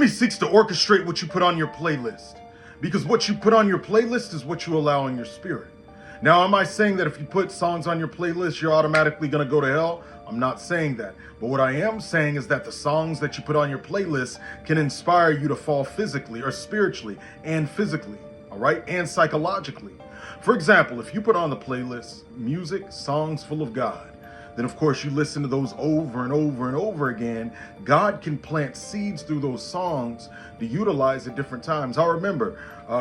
enemy seeks to orchestrate what you put on your playlist, because what you put on your playlist is what you allow in your spirit. Now, am I saying that if you put songs on your playlist, you're automatically going to go to hell? I'm not saying that. But what I am saying is that the songs that you put on your playlist can inspire you to fall physically or spiritually and physically, all right, and psychologically. For example, if you put on the playlist music, songs full of God, then of course you listen to those over and over and over again. God can plant seeds through those songs to utilize at different times. I remember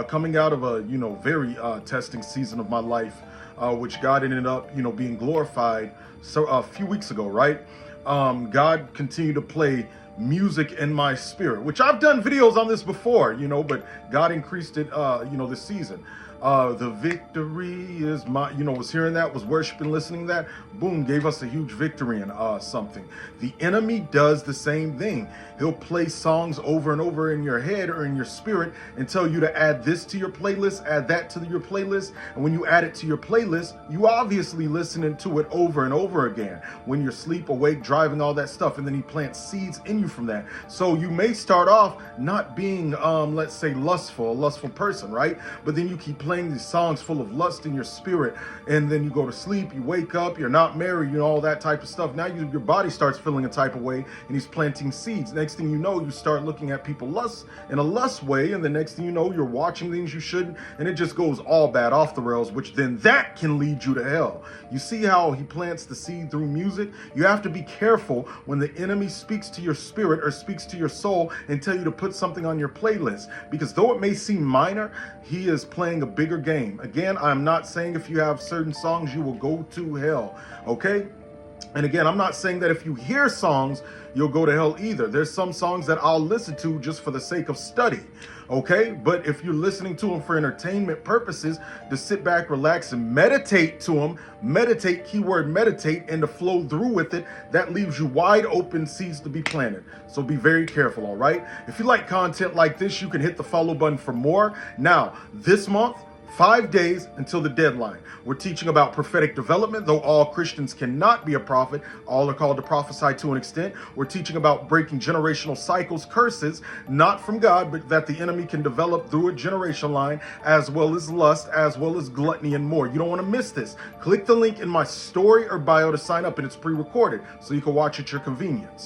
coming out of a very testing season of my life, which God ended up being glorified so a few weeks ago, right? God continued to play music in my spirit, which I've done videos on this before, but God increased it this season. The victory is my, was hearing that, was worshiping, listening to that, boom, gave us a huge victory in something. The enemy does the same thing. He'll play songs over and over in your head or in your spirit and tell you to add this to your playlist, add that to your playlist. And when you add it to your playlist, you obviously listening to it over and over again when you're asleep, awake, driving, all that stuff. And then he plants seeds in you from that. So you may start off not being, let's say, a lustful person, right? But then you keep playing these songs full of lust in your spirit, and then you go to sleep, you wake up, you're not married, all that type of stuff. Now your body starts feeling a type of way, and he's planting seeds. Next thing you know, you start looking at people in a lust way, and the next thing you know, you're watching things you shouldn't, and it just goes all bad, off the rails, which then that can lead you to hell. You see how he plants the seed through music? You have to be careful when the enemy speaks to your spirit or speaks to your soul and tell you to put something on your playlist, because though it may seem minor, he is playing a bigger game. Again, I'm not saying if you have certain songs you will go to hell, okay? And again, I'm not saying that if you hear songs you'll go to hell either. There's some songs that I'll listen to just for the sake of study, okay? But if you're listening to them for entertainment purposes, to sit back, relax, and meditate to them, meditate, keyword meditate, and to flow through with it, that leaves you wide open seeds to be planted. So be very careful, all right? If you like content like this, you can hit the follow button for more. Now, this month, 5 days until the deadline. We're teaching about prophetic development, though all Christians cannot be a prophet. All are called to prophesy to an extent. We're teaching about breaking generational cycles, curses, not from God, but that the enemy can develop through a generational line, as well as lust, as well as gluttony and more. You don't want to miss this. Click the link in my story or bio to sign up, and it's pre-recorded, so you can watch at your convenience.